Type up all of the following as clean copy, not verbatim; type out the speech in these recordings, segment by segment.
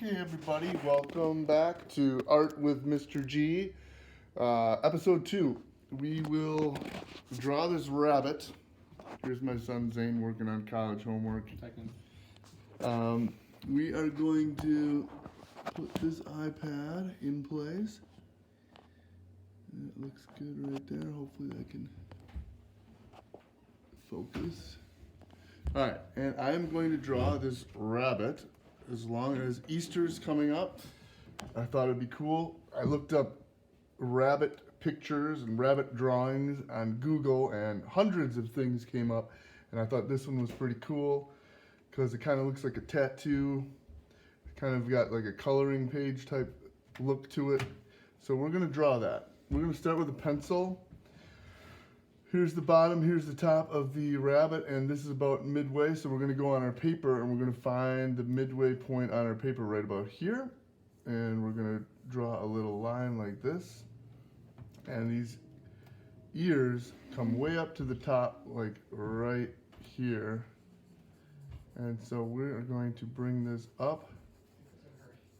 Okay, everybody, welcome back to Art with Mr. G. Episode 2. We will draw this rabbit. Here's my son Zane working on college homework. We are going to put this iPad in place. It looks good right there. Hopefully that can focus. Alright, and I am going to draw this rabbit as long as Easter's coming up. I thought it'd be cool. I looked up rabbit pictures and rabbit drawings on Google, and hundreds of things came up, and I thought this one was pretty cool because it kind of looks like a tattoo. It kind of got like a coloring page type look to it. So we're going to draw that. We're going to start with a pencil. Here's the bottom, here's the top of the rabbit, and this is about midway, so we're going to go on our paper and we're going to find the midway point on our paper right about here, and we're going to draw a little line like this, and these ears come way up to the top, like right here, and so we're going to bring this up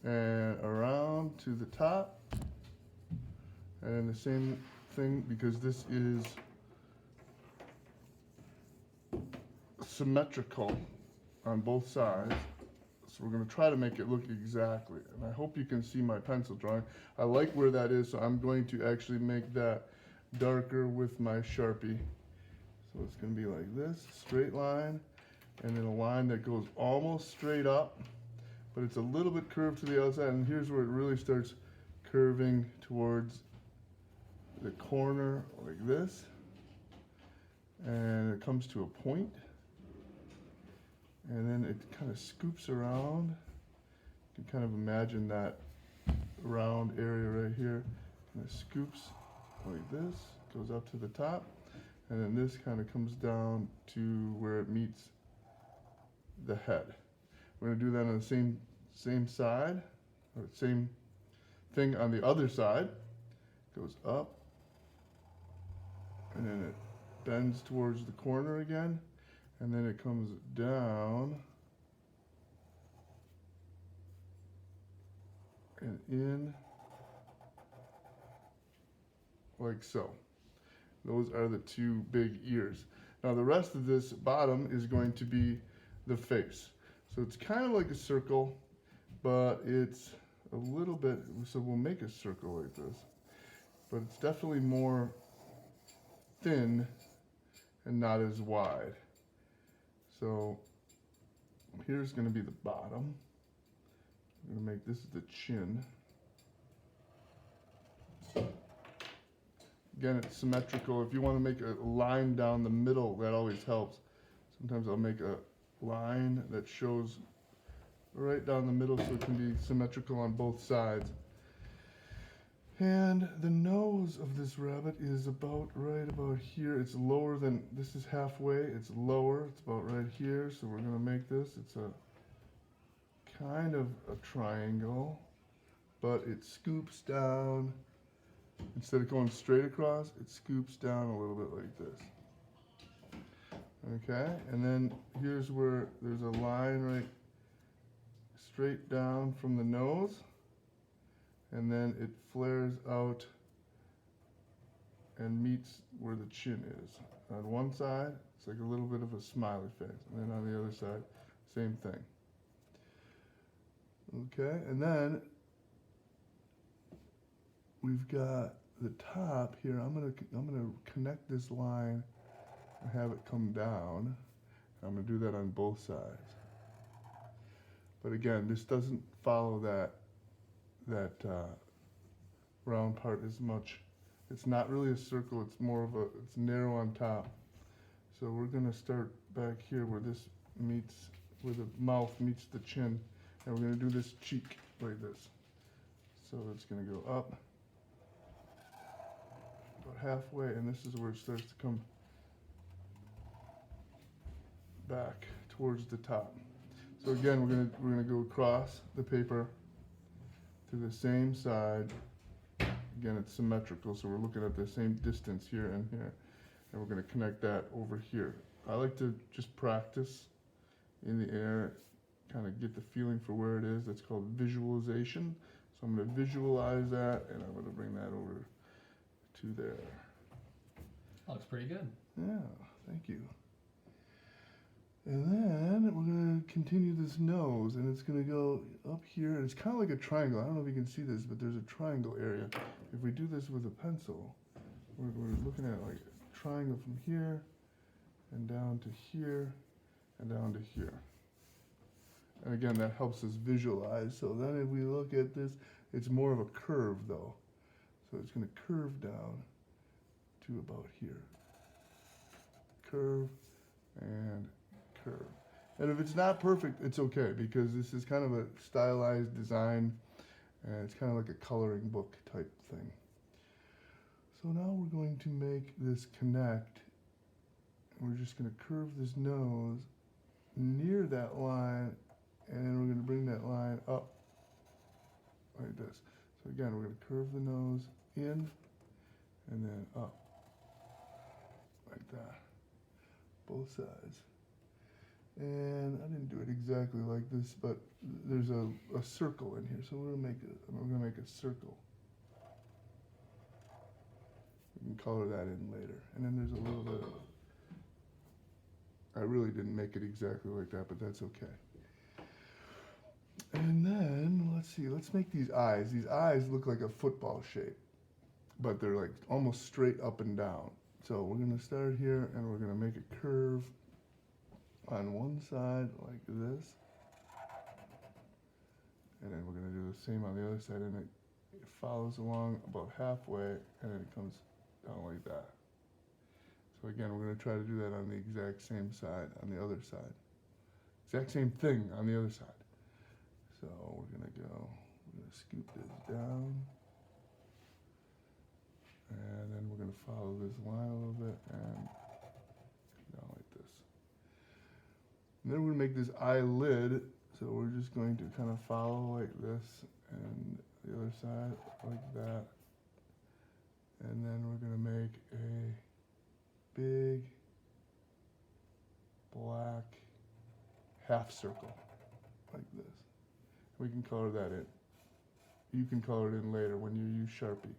and around to the top, and the same thing, because this is symmetrical on both sides, so we're going to try to make it look exactly, and I hope you can see my pencil drawing. I like where that is, so I'm going to actually make that darker with my Sharpie. So it's going to be like this, straight line, and then a line that goes almost straight up, but it's a little bit curved to the outside, and here's where it really starts curving towards the corner like this, and it comes to a point. And then it kind of scoops around. You can kind of imagine that round area right here. And it scoops like this, goes up to the top, and then this kind of comes down to where it meets the head. We're going to do that on the same side, or same thing on the other side. Goes up, and then it bends towards the corner again. And then it comes down and in like so. Those are the two big ears. Now the rest of this bottom is going to be the face. So it's kind of like a circle, but it's a little bit, so we'll make a circle like this. But it's definitely more thin and not as wide. So here's going to be the bottom. I'm going to make this the chin. Again, it's symmetrical. If you want to make a line down the middle, that always helps. Sometimes I'll make a line that shows right down the middle so it can be symmetrical on both sides. And the nose of this rabbit is right about here. It's lower than, this is halfway, it's lower, it's about right here. So we're gonna make this, it's a kind of a triangle, but it scoops down. Instead of going straight across, it scoops down a little bit like this. Okay, and then here's where there's a line right straight down from the nose. And then it flares out and meets where the chin is. On one side, it's like a little bit of a smiley face. And then on the other side, same thing. Okay, and then we've got the top here. I'm gonna connect this line and have it come down. I'm gonna do that on both sides. But again, this doesn't follow that round part as much. It's not really a circle, it's more of it's narrow on top. So we're gonna start back here where this meets, where the mouth meets the chin, and we're gonna do this cheek like this. So it's gonna go up about halfway, and this is where it starts to come back towards the top. So again, we're gonna go across the paper to the same side. Again, it's symmetrical, so we're looking at the same distance here and here. And we're going to connect that over here. I like to just practice in the air kind of get the feeling for where it is. That's called visualization. So I'm going to visualize that, and I'm going to bring that over to there. Looks pretty good. Yeah, thank you. And then we're going to continue this nose, and it's going to go up here, and it's kind of like a triangle. I don't know if you can see this, but there's a triangle area. If we do this with a pencil, we're looking at like a triangle from here, and down to here, and down to here. And again, that helps us visualize. So then if we look at this, it's more of a curve though. So it's going to curve down to about here. Curve and curve. And if it's not perfect, it's okay, because this is kind of a stylized design, and it's kind of like a coloring book type thing. So now we're going to make this connect. We're just going to curve this nose near that line, and then we're going to bring that line up like this. So again, we're going to curve the nose in and then up like that, both sides. And I didn't do it exactly like this, but there's a circle in here, so we're going to make a circle. We can color that in later. And then there's a little bit of, I really didn't make it exactly like that, but that's okay. And then, let's see, let's make these eyes. These eyes look like a football shape, but they're like almost straight up and down. So we're going to start here, and we're going to make a curve on one side like this. And then we're going to do the same on the other side, and it follows along about halfway, and then it comes down like that. So again, we're going to try to do that on the exact same side, on the other side. Exact same thing on the other side. So we're going to scoop this down. And then we're going to follow this line a little bit and down like this. And then we're going to make this eyelid. So we're just going to kind of follow like this, and the other side like that. And then we're going to make a big black half circle like this. We can color that in. You can color it in later when you use Sharpie.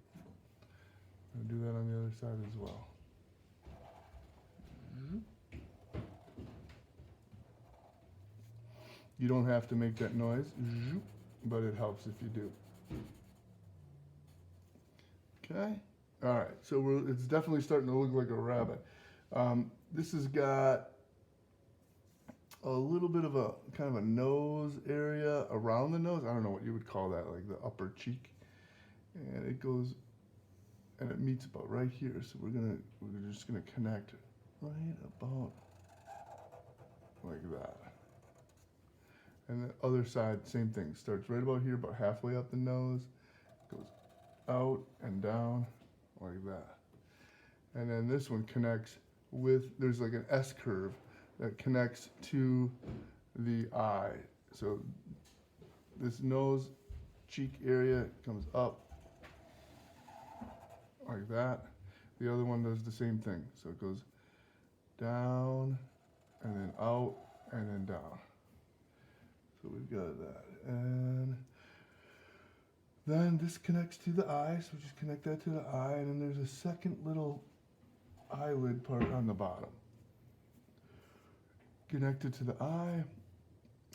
I'll do that on the other side as well. You don't have to make that noise, but it helps if you do. Okay? All right, so it's definitely starting to look like a rabbit. This has got a little bit of a kind of a nose area around the nose. I don't know what you would call that, like the upper cheek. And it goes, and it meets about right here. So we're just gonna connect right about like that. And the other side, same thing. Starts right about here, about halfway up the nose, goes out and down like that. And then this one connects with, there's like an S curve that connects to the eye. So this nose cheek area comes up like that. The other one does the same thing. So it goes down and then out and then down. So we've got that. And then this connects to the eye, so just connect that to the eye, and then there's a second little eyelid part on the bottom. Connected to the eye,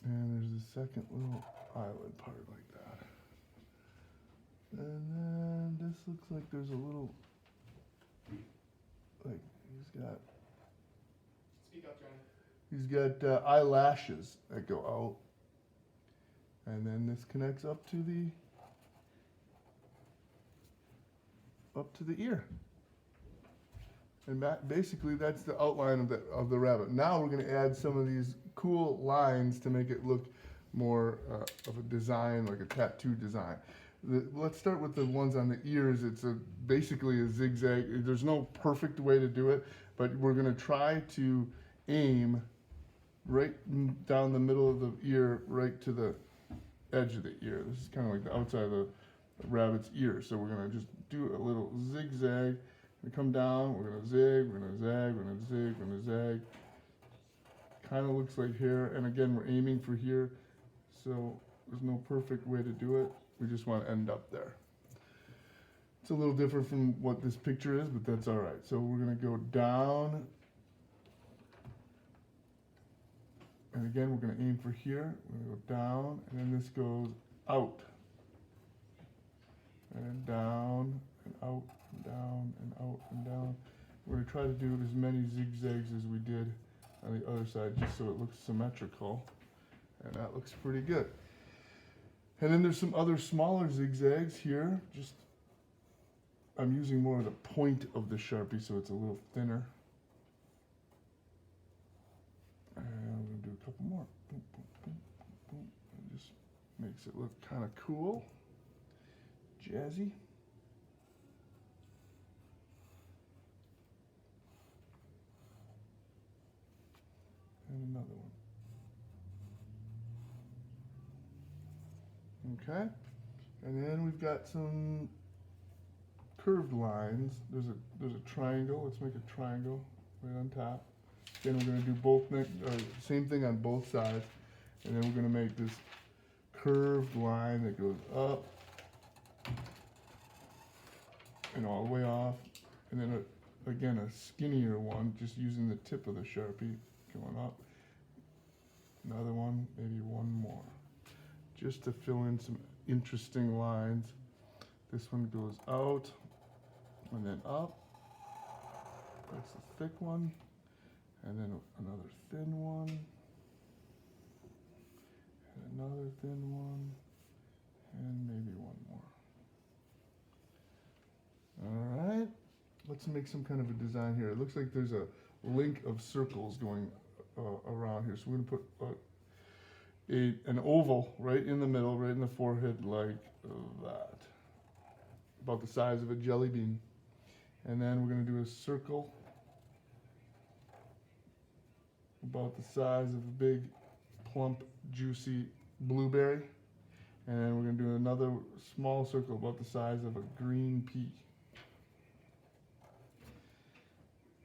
and there's a second little eyelid part like that. And then this looks like there's a little, like he's got, Speak up, Johnny. he's got eyelashes that go out. And then this connects up to the ear. And basically that's the outline of the rabbit. Now we're going to add some of these cool lines to make it look more of a design, like a tattoo design. Let's start with the ones on the ears. It's basically a zigzag. There's no perfect way to do it, but we're going to try to aim right down the middle of the ear, right to the edge of the ear. This is kind of like the outside of the rabbit's ear. So we're going to just do a little zigzag. We come down, we're going to zig, we're going to zag, we're going to zig, we're going to zag. kind of looks like hair, and again, we're aiming for here, so there's no perfect way to do it. We just want to end up there. It's a little different from what this picture is, but that's all right. So we're gonna go down, and again, we're gonna aim for here. We're gonna go down, and then this goes out, and down, and out, and down, and out, and down. We're gonna try to do as many zigzags as we did on the other side, just so it looks symmetrical, and that looks pretty good. And then there's some other smaller zigzags here. Just I'm using more of the point of the Sharpie, so it's a little thinner. And I'm gonna do a couple more. Boom, boom, boom, boom, boom. It just makes it look kind of cool, jazzy. And another one. Okay, and then we've got some curved lines. There's a triangle. Let's make a triangle right on top. Then we're going to do both same thing on both sides, and then we're going to make this curved line that goes up and all the way off, and then again a skinnier one, just using the tip of the Sharpie going up. Another one, maybe one more, just to fill in some interesting lines. This one goes out and then up. That's a thick one, and then another thin one, and another thin one, and maybe one more. All right, let's make some kind of a design here. It looks like there's a link of circles going around here. So we're gonna put an oval right in the middle, right in the forehead, like that, about the size of a jelly bean. And then we're gonna do a circle about the size of a big, plump, juicy blueberry. And then we're gonna do another small circle about the size of a green pea.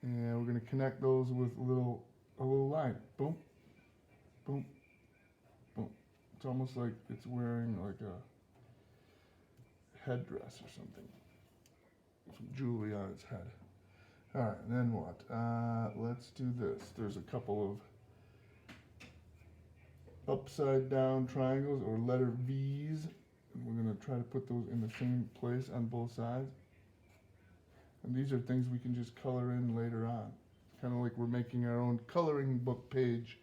And we're gonna connect those with a little line. Boom, boom, boom. It's almost like it's wearing like a headdress or something. Some jewelry on its head. All right, and then what? Let's do this. There's a couple of upside down triangles or letter V's. And we're gonna try to put those in the same place on both sides. And these are things we can just color in later on. Kind of like we're making our own coloring book page.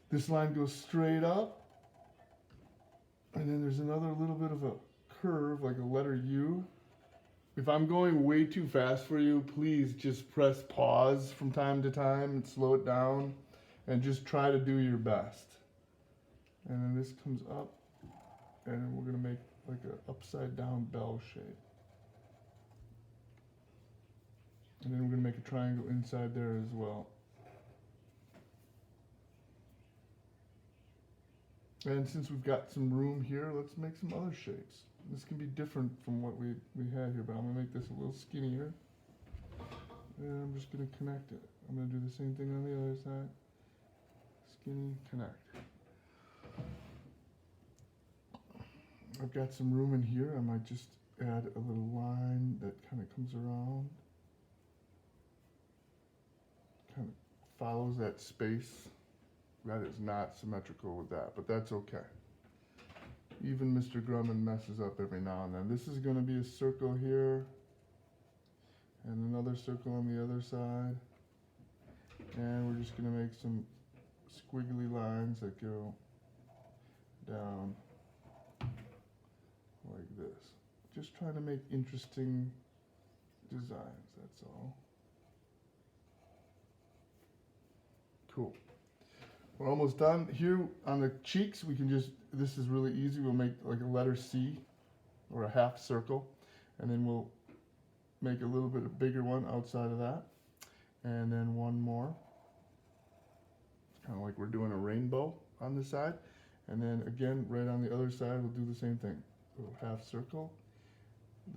This line goes straight up, and then there's another little bit of a curve, like a letter U. If I'm going way too fast for you, please just press pause from time to time and slow it down, and just try to do your best. And then this comes up, and then we're gonna make like an upside down bell shape. And then we're going to make a triangle inside there as well. And since we've got some room here, let's make some other shapes. This can be different from what we had here, but I'm going to make this a little skinnier. And I'm just going to connect it. I'm going to do the same thing on the other side. Skinny, connect. I've got some room in here. I might just add a little line that kind of comes around. Kind of follows that space. That is not symmetrical with that, but that's okay. Even Mr. Grumman messes up every now and then. This is going to be a circle here, and another circle on the other side. And we're just going to make some squiggly lines that go down like this. Just trying to make interesting designs, that's all. Cool. We're almost done. Here on the cheeks, we can just, this is really easy. We'll make like a letter C or a half circle, and then we'll make a little bit of bigger one outside of that, and then one more. It's kind of like we're doing a rainbow on this side, and then again, right on the other side, we'll do the same thing. A little half circle,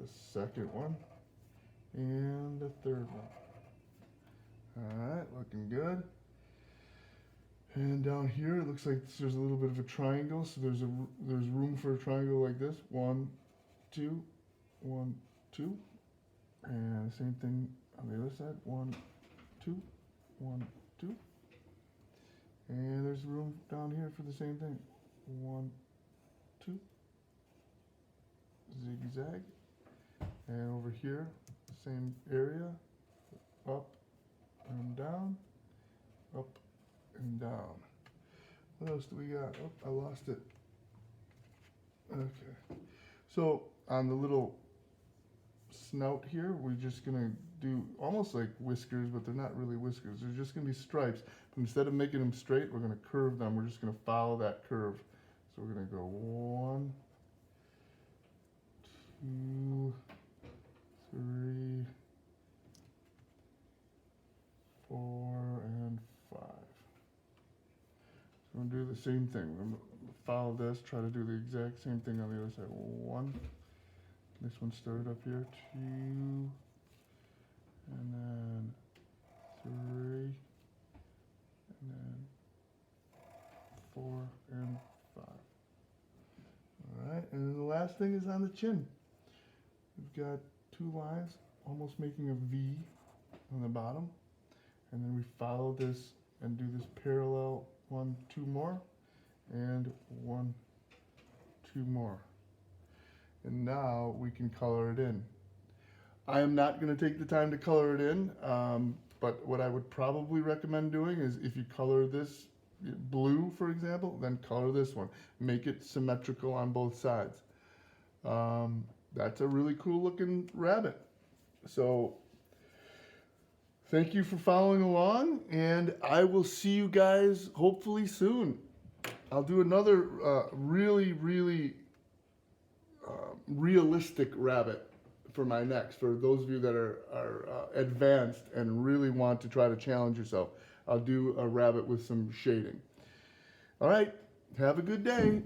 the second one, and the third one. All right, looking good. And down here, it looks like there's a little bit of a triangle, so there's room for a triangle like this. 1, 2, 1, 2. And the same thing on the other side. 1, 2, 1, 2. And there's room down here for the same thing. 1, 2. Zigzag. And over here, same area. Up and down. Up and down. What else do we got? Oh, I lost it. Okay. So on the little snout here, we're just gonna do almost like whiskers, but they're not really whiskers. They're just gonna be stripes. But instead of making them straight, we're gonna curve them. We're just gonna follow that curve. So we're gonna go 1, 2, 3, 4, and 5. So we're gonna do the same thing. We're gonna follow this, try to do the exact same thing on the other side. 1. This one started up here. 2. And then 3. And then 4 and 5. Alright, and then the last thing is on the chin. We've got 2 lines, almost making a V on the bottom. And then we follow this and do this parallel 1, 2 more, and 1, 2 more. And now we can color it in. I am not going to take the time to color it in, but what I would probably recommend doing is if you color this blue, for example, then color this one. Make it symmetrical on both sides. That's a really cool looking rabbit. So thank you for following along, and I will see you guys hopefully soon. I'll do another really realistic rabbit for my next. For those of you that are advanced and really want to try to challenge yourself, I'll do a rabbit with some shading. All right, have a good day.